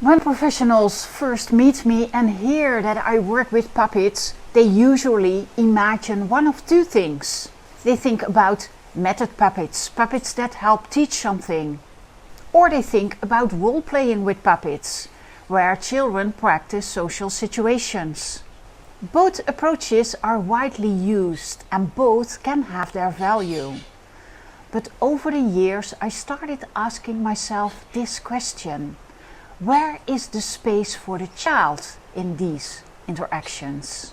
When professionals first meet me and hear that I work with puppets, they usually imagine one of two things. They think about method puppets, puppets that help teach something. Or they think about role-playing with puppets, where children practice social situations. Both approaches are widely used and both can have their value. But over the years I started asking myself this question: where is the space for the child in these interactions?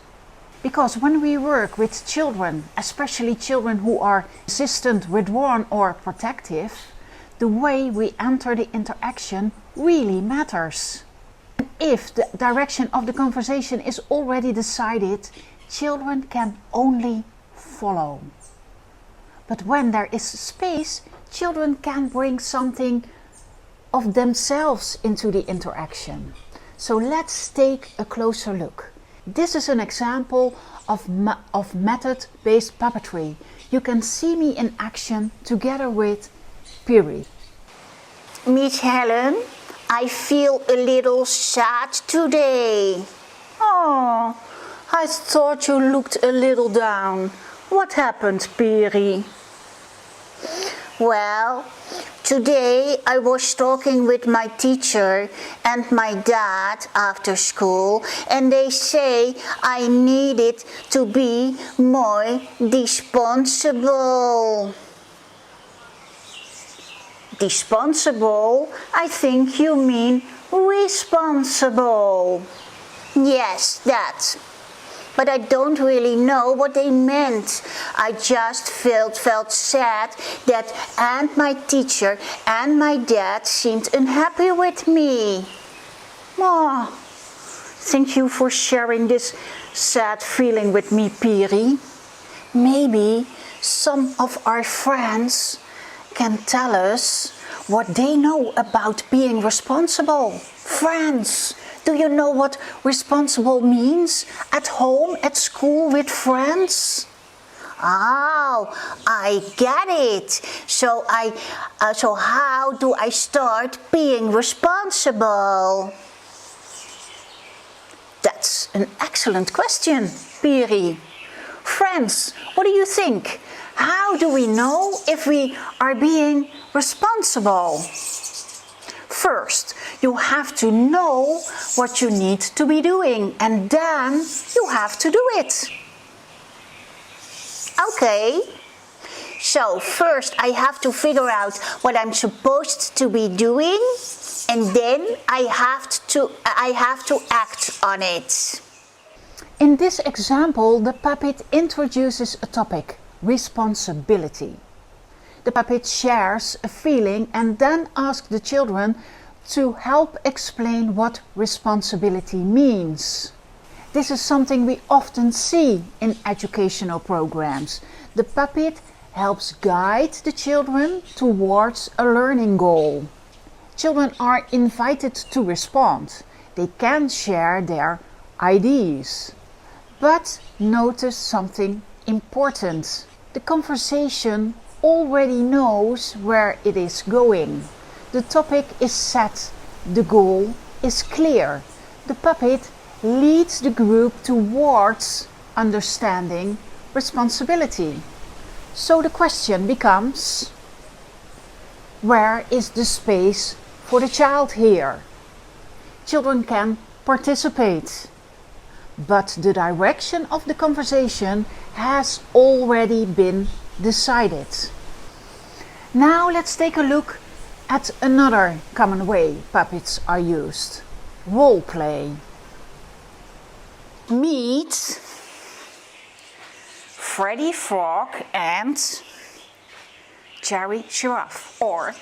Because when we work with children, especially children who are resistant, withdrawn or protective, the way we enter the interaction really matters. If the direction of the conversation is already decided, children can only follow. But when there is space, children can bring something of themselves into the interaction. So let's take a closer look. This is an example of method-based puppetry. You can see me in action together with Piri. Miss Helen, I feel a little sad today. Oh, I thought you looked a little down. What happened, Piri? Well, today I was talking with my teacher and my dad after school, and they say I needed to be more responsible. Responsible? I think you mean responsible. Yes, that. But I don't really know what they meant. I just felt sad that and my teacher and my dad seemed unhappy with me. Oh, thank you for sharing this sad feeling with me, Piri. Maybe some of our friends can tell us what they know about being responsible. Friends, do you know what responsible means at home, at school, with friends? Oh, I get it. So how do I start being responsible? That's an excellent question, Piri. Friends, what do you think? How do we know if we are being responsible? First, you have to know what you need to be doing, and then you have to do it. Okay. So first I have to figure out what I'm supposed to be doing, and then I have to act on it. In this example, the puppet introduces a topic: responsibility. The puppet shares a feeling and then asks the children to help explain what responsibility means. This is something we often see in educational programs. The puppet helps guide the children towards a learning goal. Children are invited to respond. They can share their ideas. But notice something important. The conversation already knows where it is going. The topic is set. The goal is clear. The puppet leads the group towards understanding responsibility. So the question becomes: where is the space for the child here? Children can participate, but the direction of the conversation has already been decided. Now let's take a look at another common way puppets are used: role play. Meet Freddy Frog and Jerry Giraffe. Or,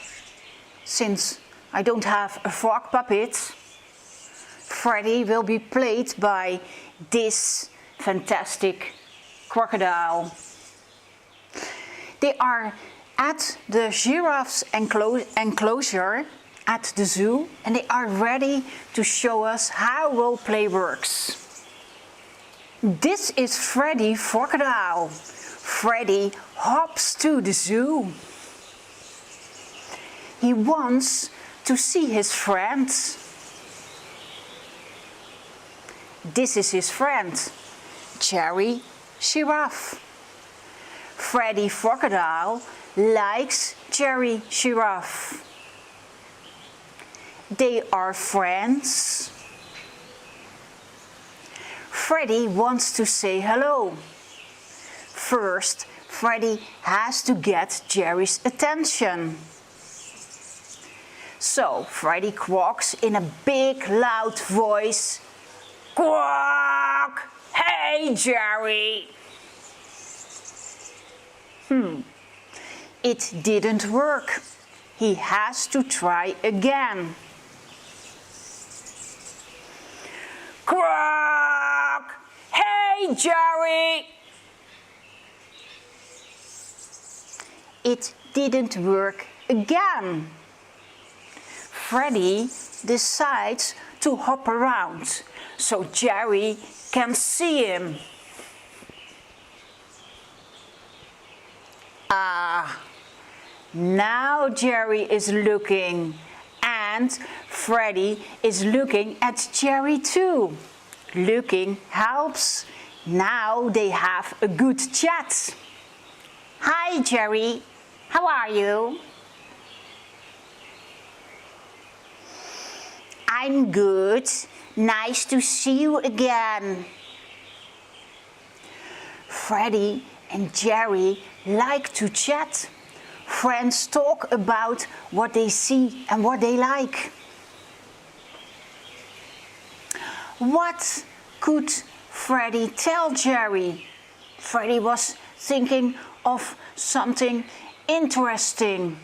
since I don't have a frog puppet, Freddy will be played by this fantastic crocodile. They are at the giraffe's enclosure at the zoo, and they are ready to show us how role play works. This is Freddy Crocodile. Freddy hops to the zoo. He wants to see his friends. This is his friend, Jerry Giraffe. Freddy Crocodile likes Jerry Giraffe. They are friends. Freddy wants to say hello. First, Freddy has to get Jerry's attention. So Freddy quacks in a big loud voice. Quack! Hey Jerry! It didn't work. He has to try again. Quack! Hey Jerry! It didn't work again. Freddy decides to hop around so Jerry can see him. Now Jerry is looking, and Freddy is looking at Jerry too. Looking helps. Now they have a good chat. Hi Jerry, how are you? I'm good. Nice to see you again. Freddy and Jerry like to chat. Friends talk about what they see and what they like. What could Freddy tell Jerry? Freddy was thinking of something interesting.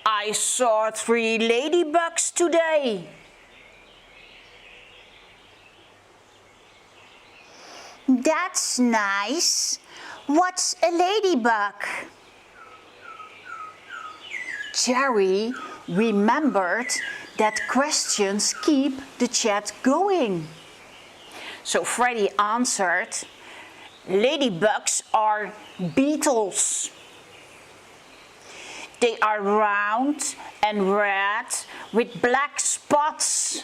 I saw 3 ladybugs today. That's nice. What's a ladybug? Jerry remembered that questions keep the chat going. So Freddy answered, ladybugs are beetles. They are round and red with black spots.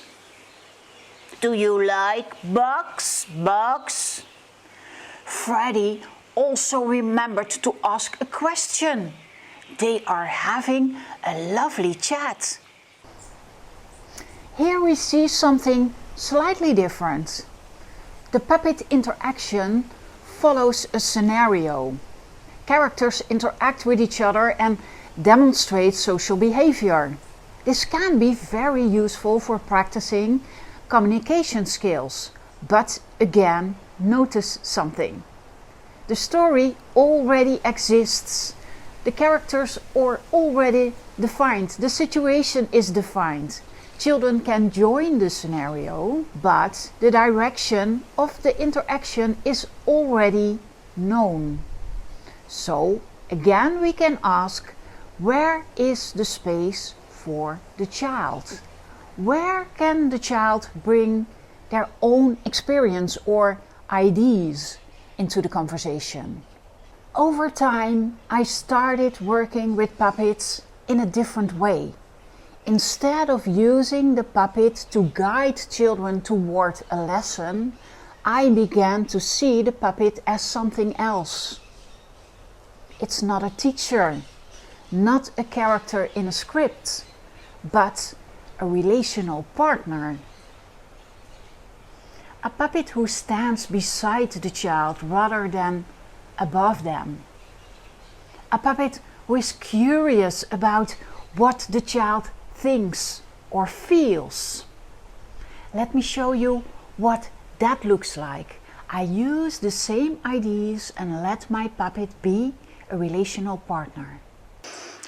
Do you like bugs? Bugs? Freddy also remembered to ask a question. They are having a lovely chat. Here we see something slightly different. The puppet interaction follows a scenario. Characters interact with each other and demonstrate social behavior. This can be very useful for practicing communication skills. But again, notice something. The story already exists. The characters are already defined. The situation is defined. Children can join the scenario, but the direction of the interaction is already known. So again we can ask, where is the space for the child? Where can the child bring their own experience or ideas into the conversation? Over time, I started working with puppets in a different way. Instead of using the puppet to guide children toward a lesson, I began to see the puppet as something else. It's not a teacher, not a character in a script, but a relational partner. A puppet who stands beside the child rather than above them. A puppet who is curious about what the child thinks or feels. Let me show you what that looks like. I use the same ideas and let my puppet be a relational partner.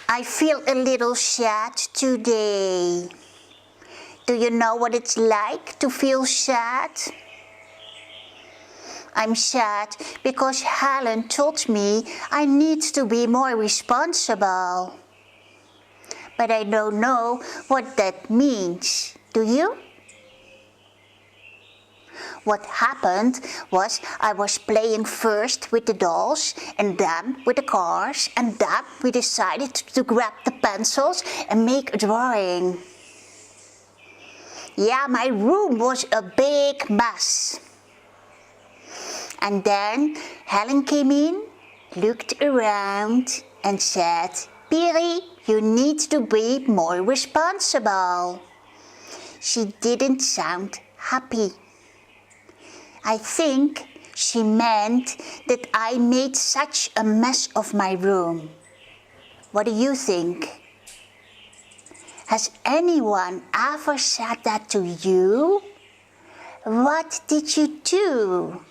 I feel a little sad today. Do you know what it's like to feel sad? I'm sad because Helen told me I need to be more responsible. But I don't know what that means. Do you? What happened was I was playing first with the dolls and then with the cars, and then we decided to grab the pencils and make a drawing. Yeah, my room was a big mess. And then Helen came in, looked around and said, Piri, you need to be more responsible. She didn't sound happy. I think she meant that I made such a mess of my room. What do you think? Has anyone ever said that to you? What did you do?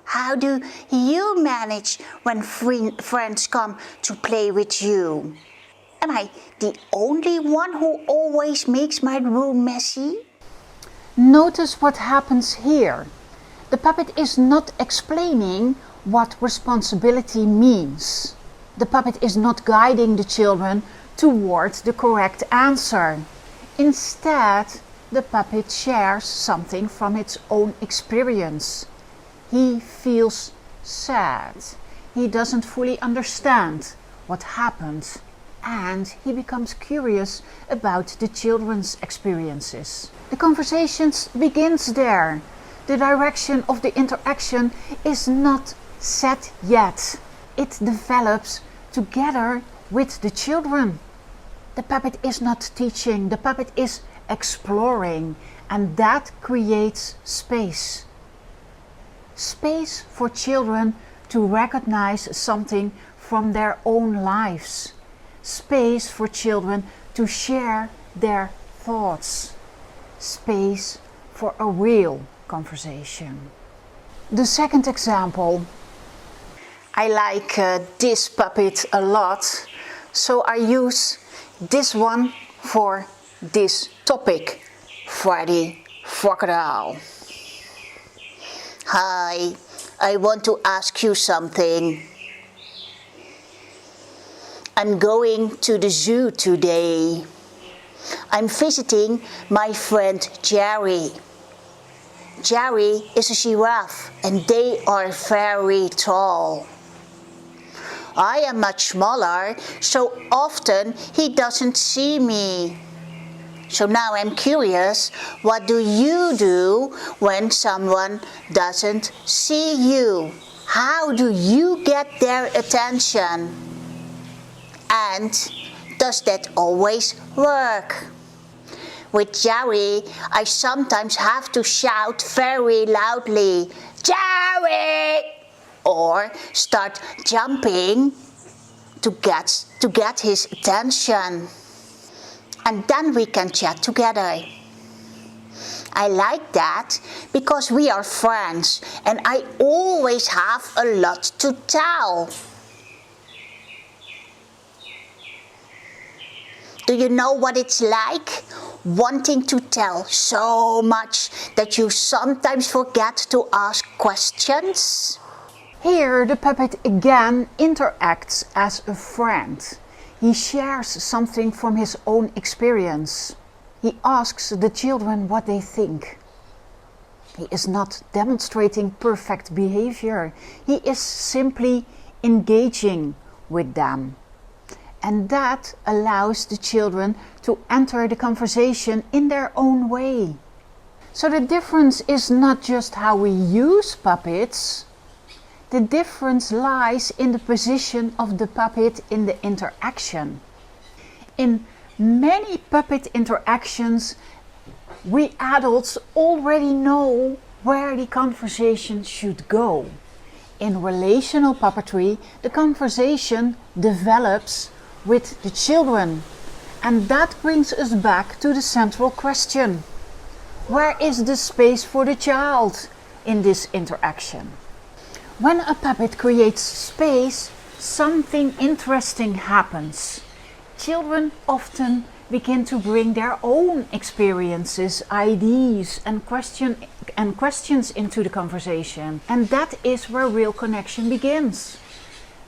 How do you manage when friends come to play with you? Am I the only one who always makes my room messy? Notice what happens here. The puppet is not explaining what responsibility means. The puppet is not guiding the children towards the correct answer. Instead, the puppet shares something from its own experience. He feels sad. He doesn't fully understand what happened, and he becomes curious about the children's experiences. The conversation begins there. The direction of the interaction is not set yet. It develops together with the children. The puppet is not teaching, the puppet is exploring, and that creates space. Space for children to recognize something from their own lives. Space for children to share their thoughts. Space for a real conversation. The second example. I like this puppet a lot, so I use this one for this topic, Freddy Crocodile. Hi, I want to ask you something. I'm going to the zoo today. I'm visiting my friend Jerry. Jerry is a giraffe and they are very tall. I am much smaller, so often he doesn't see me. So now I'm curious, what do you do when someone doesn't see you? How do you get their attention? And does that always work? With Jerry, I sometimes have to shout very loudly, Jerry! Or start jumping to get his attention. And then we can chat together. I like that because we are friends and I always have a lot to tell. Do you know what it's like? Wanting to tell so much that you sometimes forget to ask questions? Here the puppet again interacts as a friend. He shares something from his own experience. He asks the children what they think. He is not demonstrating perfect behavior. He is simply engaging with them. And that allows the children to enter the conversation in their own way. So the difference is not just how we use puppets. The difference lies in the position of the puppet in the interaction. In many puppet interactions, we adults already know where the conversation should go. In relational puppetry, the conversation develops with the children. And that brings us back to the central question. Where is the space for the child in this interaction? When a puppet creates space, something interesting happens. Children often begin to bring their own experiences, ideas and questions into the conversation. And that is where real connection begins.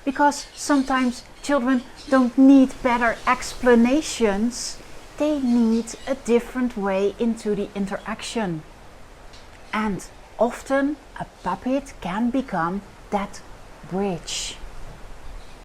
Because sometimes children don't need better explanations, they need a different way into the interaction. And often a puppet can become that bridge.